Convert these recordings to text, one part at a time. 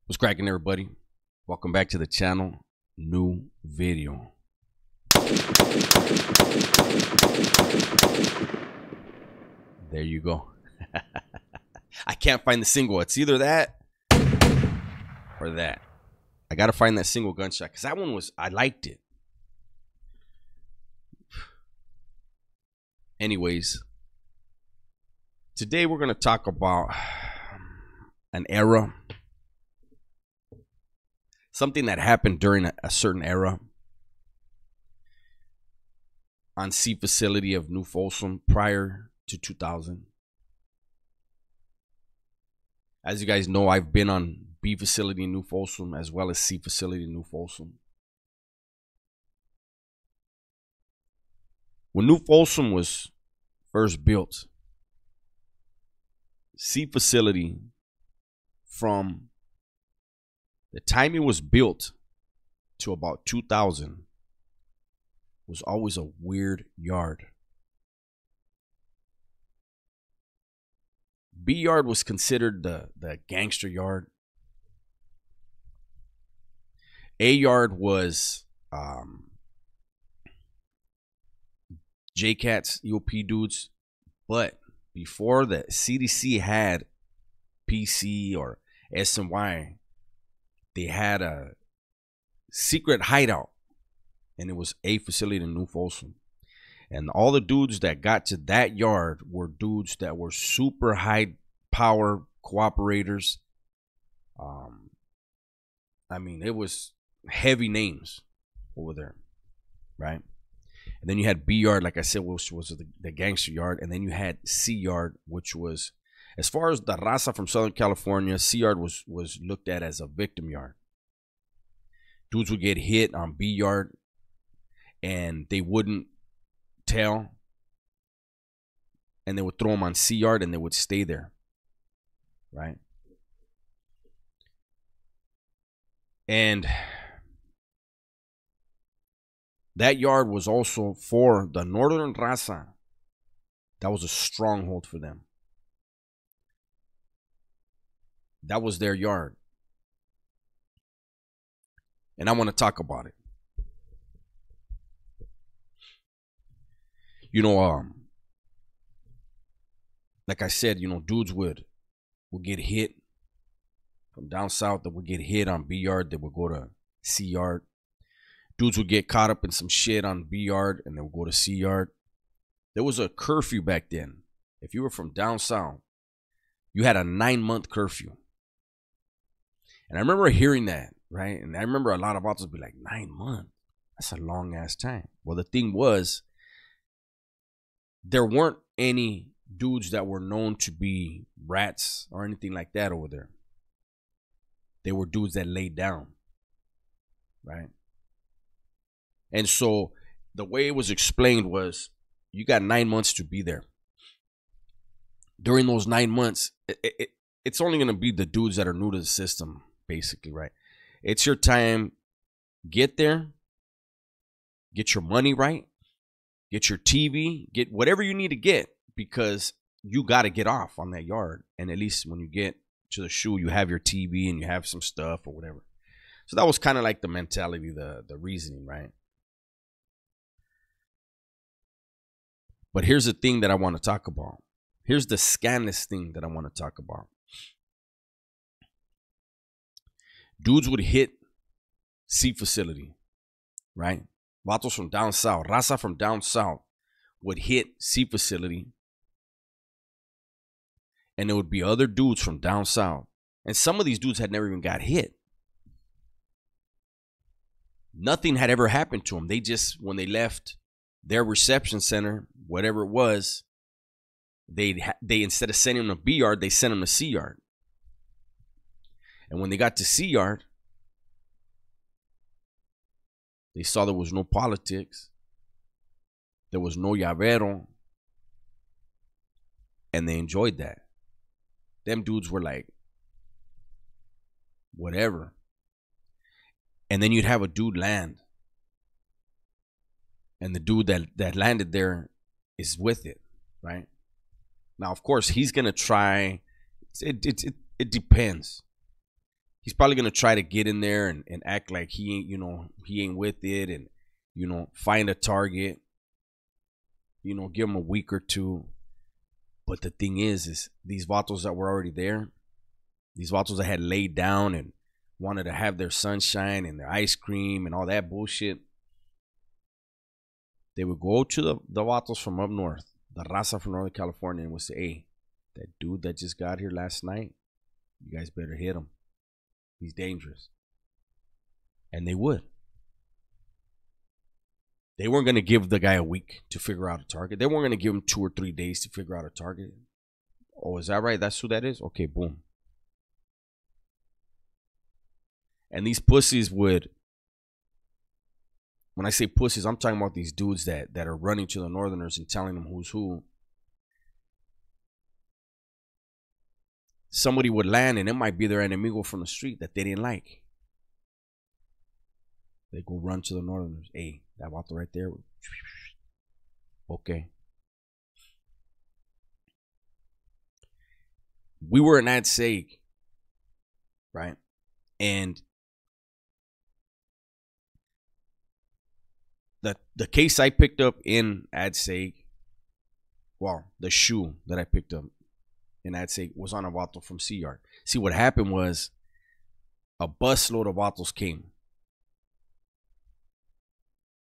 What's cracking, everybody? Welcome back to the channel. New video. There you go. I can't find the single. It's either that or that. I gotta find that single gunshot because that one I liked it. Anyways, today we're gonna talk about an era. Something that happened during a certain era on C facility of New Folsom prior to 2000. As you guys know, I've been on B facility in New Folsom as well as C facility in New Folsom. When New Folsom was first built, C facility, from the time it was built to about 2000, was always a weird yard. B yard was considered the gangster yard. A yard was J-Cats, EOP dudes. But before the CDC had PC or SNY, they had a secret hideout, and it was a facility in New Folsom. And all the dudes that got to that yard were dudes that were super high power cooperators. I mean, it was heavy names over there, right? And then you had B yard, like I said, which was the gangster yard. And then you had C yard, which was, as far as the Raza from Southern California, C yard was looked at as a victim yard. Dudes would get hit on B yard and they wouldn't tell, and they would throw them on C yard and they would stay there, right? And that yard was also for the Northern Raza. That was a stronghold for them. That was their yard. And I want to talk about it. You know, like I said, you know, dudes would get hit from down south, that would get hit on B yard, they would go to C yard. Dudes would get caught up in some shit on B yard and they would go to C yard. There was a curfew back then. If you were from down south, you had a 9-month curfew. And I remember hearing that, right? And I remember a lot of officers be like, 9 months? That's a long ass time. Well, the thing was, there weren't any dudes that were known to be rats or anything like that over there. They were dudes that laid down, right? And so the way it was explained was, you got 9 months to be there. During those 9 months, it's only going to be the dudes that are new to the system, basically, right? It's your time. Get there. Get your money right. Get your TV. Get whatever you need to get, because you got to get off on that yard. And at least when you get to the shoe, you have your TV and you have some stuff or whatever. So that was kind of like the mentality, the reasoning, right? But here's the thing that I want to talk about. Here's the scandalous thing that I want to talk about. Dudes would hit C facility, right? Vatos from down south, Raza from down south would hit C facility. And there would be other dudes from down south. And some of these dudes had never even got hit. Nothing had ever happened to them. They just, when they left their reception center, whatever it was, they instead of sending them to B yard, they sent them to C yard. And when they got to C yard, they saw there was no politics. There was no llavero. And they enjoyed that. Them dudes were like, whatever. And then you'd have a dude land. And the dude that landed there is with it, right? Now, of course, he's going to try. It depends. he's probably gonna try to get in there and act like he ain't, he ain't with it, and find a target, give him a week or two. But the thing is these vatos that were already there, these vatos that had laid down and wanted to have their sunshine and their ice cream and all that bullshit, they would go to the vatos from up north, the Raza from Northern California, and would say, hey, that dude that just got here last night, you guys better hit him. He's dangerous. And they would. They weren't going to give the guy a week to figure out a target. They weren't going to give him 2 or 3 days to figure out a target. Oh, is that right? That's who that is? Okay, boom. And these pussies would, when I say pussies, I'm talking about these dudes that are running to the Northerners and telling them who's who. Somebody would land and it might be their enemigo from the street that they didn't like. They go run to the Northerners. Hey, that vato right there. Okay. We were in Adseg, right? And the case I picked up in Adseg, well, the shoe that I picked up in Adseg was on a vato from Sea Yard. See, what happened was a busload of vatos came.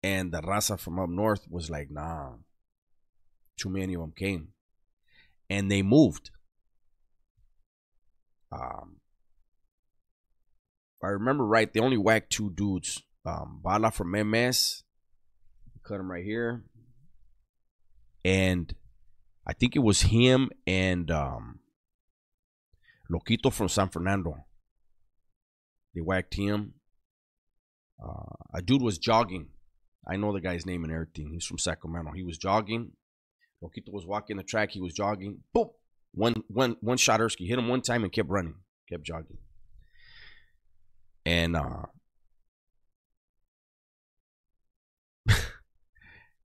And the Raza from up north was like, nah, too many of them came. And they moved. If I remember right, they only whacked 2 dudes. Bala from MS, cut him right here. And I think it was him and Loquito from San Fernando. They whacked him. A dude was jogging. I know the guy's name and everything. He's from Sacramento. He was jogging. Loquito was walking the track. He was jogging. Boom. One shot Ersky. Hit him one time and kept running. Kept jogging. And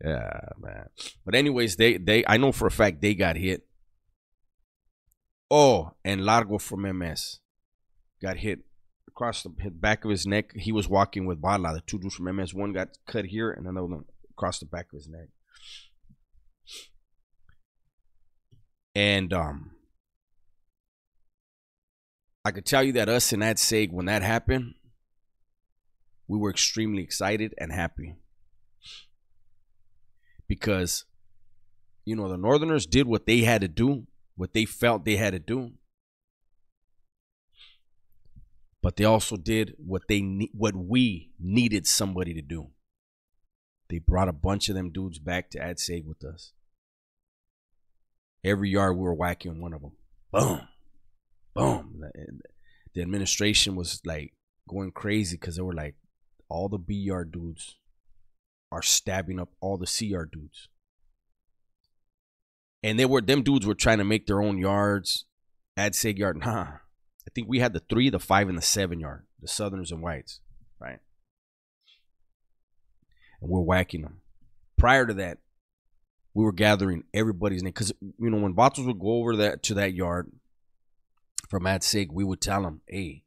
yeah, man. But anyways, they I know for a fact they got hit. Oh, and Largo from MS got hit across the back of his neck. He was walking with Bala, the 2 dudes from MS. One got cut here and another one across the back of his neck. And I could tell you that us in Adseg, when that happened, we were extremely excited and happy. Because, the Northerners did what they had to do, what they felt they had to do. But they also did what we needed somebody to do. They brought a bunch of them dudes back to Adseg with us. Every yard we were whacking one of them. Boom. Boom. The administration was like going crazy because they were like, all the B yard dudes are stabbing up all the C yard dudes. And them dudes were trying to make their own yards. Adseg yard, nah. I think we had the 3, the 5, and the 7 yard, the Southerners and Whites, right? And we're whacking them. Prior to that, we were gathering everybody's name. Because, when vatos would go over to that yard from Adseg, we would tell them, hey,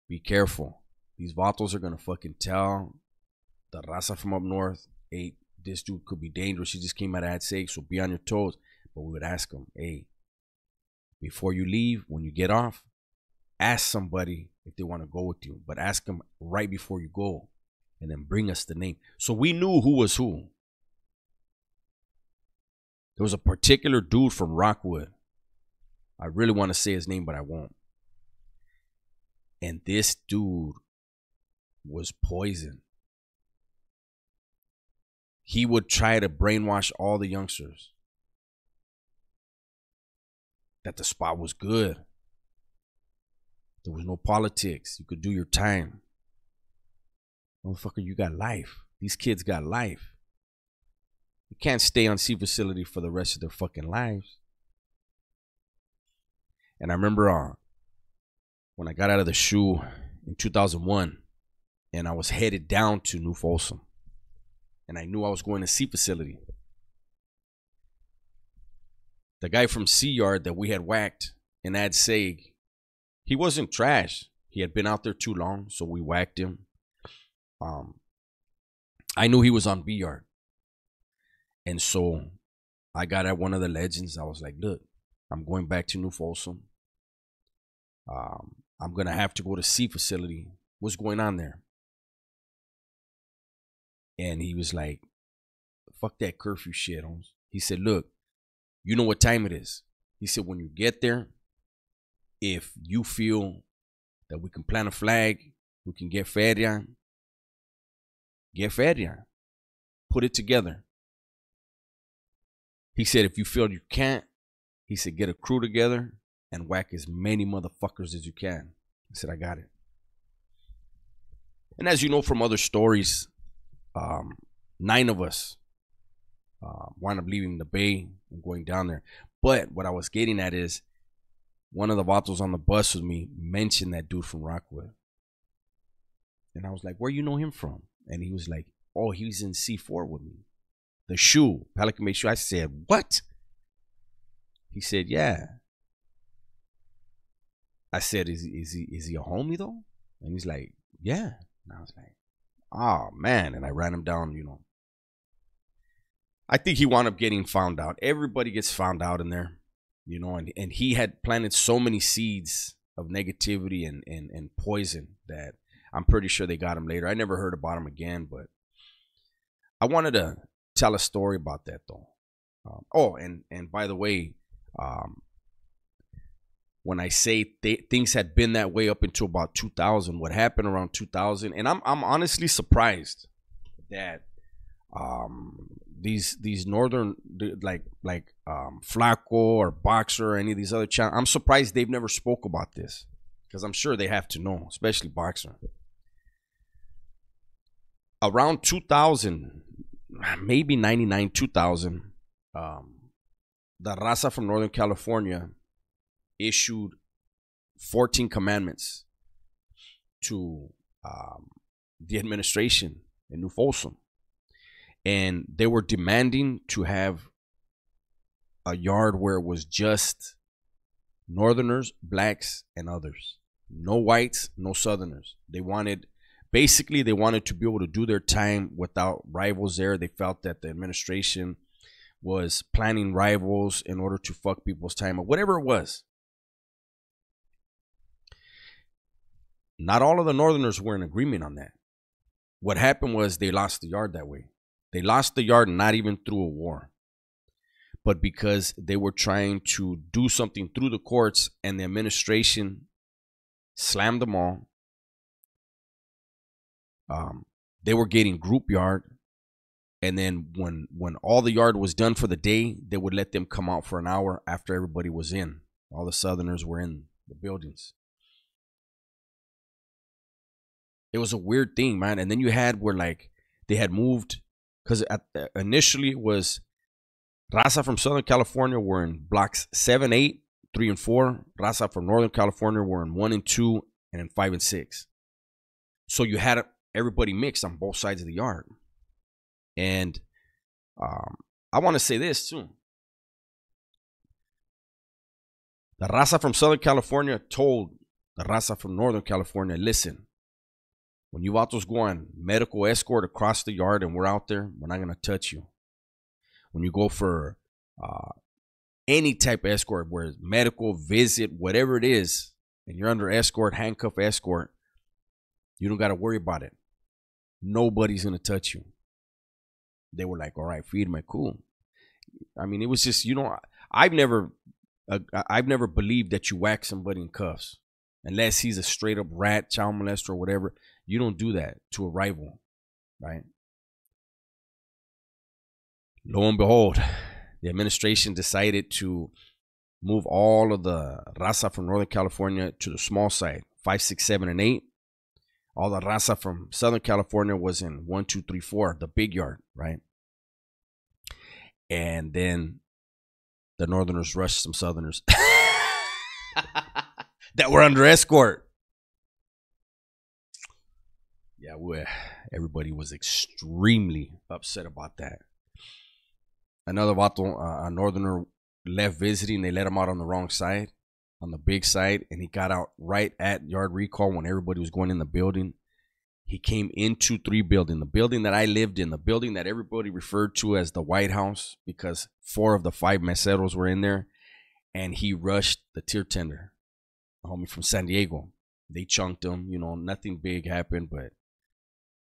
be careful. These vatos are going to fucking tell the Raza from up north, hey, this dude could be dangerous. He just came out of Adseg, so be on your toes. But we would ask them, hey, before you leave, when you get off, ask somebody if they want to go with you. But ask them right before you go. And then bring us the name. So we knew who was who. There was a particular dude from Rockwood. I really want to say his name, but I won't. And this dude was poison. He would try to brainwash all the youngsters that the spot was good. There was no politics. You could do your time. Motherfucker, you got life. These kids got life. You can't stay on C facility for the rest of their fucking lives. And I remember when I got out of the shoe in 2001 and I was headed down to New Folsom and I knew I was going to C facility. The guy from C Yard that we had whacked in Adseg, he wasn't trash. He had been out there too long, so we whacked him. I knew he was on B yard, and so I got at one of the legends. I was like, look, I'm going back to New Folsom. I'm gonna have to go to C facility. What's going on there? And he was like, fuck that curfew shit, Holmes. He said, look, you know what time it is. He said, when you get there, if you feel that we can plant a flag, we can get feria, put it together. He said, if you feel you can't, he said, get a crew together and whack as many motherfuckers as you can. I said, I got it. And as you know from other stories, 9 of us wound up leaving the bay and going down there. But what I was getting at is one of the vatos on the bus with me mentioned that dude from Rockwood. And I was like, where you know him from? And he was like, oh, he was in C4 with me. The shoe, Pelican Bay shoe. I said, what? He said, yeah. I said, is he a homie though? And he's like, yeah. And I was like, oh man. And I ran him down, you know. I think he wound up getting found out. Everybody gets found out in there, you know, and he had planted so many seeds of negativity and poison that I'm pretty sure they got him later. I never heard about him again, but I wanted to tell a story about that though. Oh, and by the way, when I say things had been that way up until about 2000, what happened around 2000, and I'm honestly surprised that these northern like Flacco or Boxer or any of these other channels, I'm surprised they've never spoke about this, because I'm sure they have to know, especially Boxer. Around 2000, maybe 99, 2000, the Raza from Northern California issued 14 commandments to the administration in New Folsom. And they were demanding to have a yard where it was just Northerners, blacks, and others. No whites, no Southerners. They wanted to be able to do their time without rivals there. They felt that the administration was planning rivals in order to fuck people's time or whatever it was. Not all of the Northerners were in agreement on that. What happened was they lost the yard that way. They lost the yard not even through a war, but because they were trying to do something through the courts and the administration slammed them all. They were getting group yard, and then when all the yard was done for the day, they would let them come out for an hour after everybody was in. All the Southerners were in the buildings. It was a weird thing, man. And then you had where like they had moved, because initially it was Raza from Southern California were in blocks 7, 8, 3, and 4. Raza from Northern California were in 1 and 2, and in 5 and 6. So you had everybody mixed on both sides of the yard. And I want to say this too. The Raza from Southern California told the Raza from Northern California, listen, when you vatos go on medical escort across the yard and we're out there, we're not going to touch you. When you go for any type of escort, where it's medical, visit, whatever it is, and you're under escort, handcuff escort, you don't got to worry about it. Nobody's going to touch you. They were like, all right, feed my cool. I mean, it was just, you know, I've never believed that you whack somebody in cuffs unless he's a straight up rat, child molester, or whatever. You don't do that to a rival, right? Lo and behold, the administration decided to move all of the Raza from Northern California to the small side, 5, 6, 7, and 8. All the Raza from Southern California was in 1, 2, 3, 4, the big yard, right? And then the Northerners rushed some Southerners that were under escort. Yeah, everybody was extremely upset about that. Another vato, a Northerner, left visiting. They let him out on the wrong side. on the big side, and he got out right at yard recall when everybody was going in the building. He came into 3 building, the building that I lived in, the building that everybody referred to as the White House, because 4 of the 5 meseros were in there, and he rushed the tier tender, a homie from San Diego. They chunked him, you know, nothing big happened, but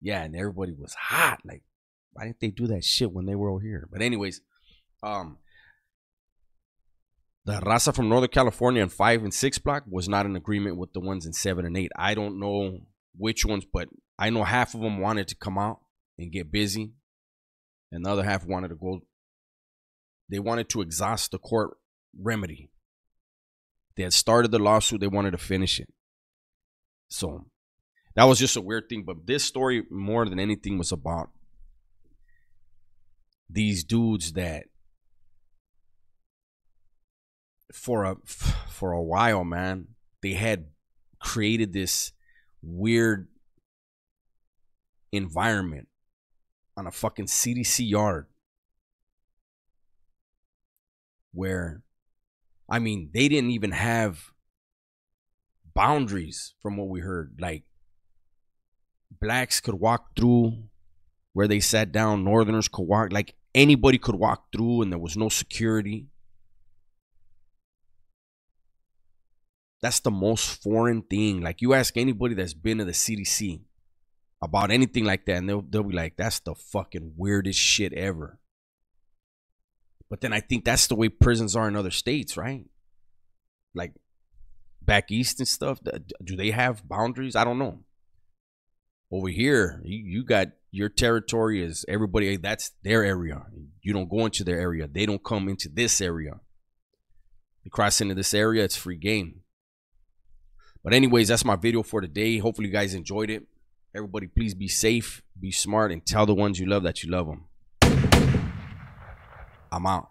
yeah, and everybody was hot. Like, why didn't they do that shit when they were over here? But anyways, the Raza from Northern California in 5 and 6 block was not in agreement with the ones in 7 and 8. I don't know which ones, but I know half of them wanted to come out and get busy, and the other half wanted to go. They wanted to exhaust the court remedy. They had started the lawsuit. They wanted to finish it. So that was just a weird thing. But this story, more than anything, was about these dudes that for a while, man, they had created this weird environment on a fucking CDC yard where, I mean, they didn't even have boundaries from what we heard. Like, blacks could walk through where they sat down, northerners could walk, like anybody could walk through, and there was no security. That's the most foreign thing. Like, you ask anybody that's been to the CDC about anything like that, and they'll be like, that's the fucking weirdest shit ever. But then I think that's the way prisons are in other states, right? Like back east and stuff. Do they have boundaries? I don't know. Over here, you got your territory is everybody. That's their area. You don't go into their area. They don't come into this area. You cross into this area, it's free game. But anyways, that's my video for today. Hopefully you guys enjoyed it. Everybody, please be safe, be smart, and tell the ones you love that you love them. I'm out.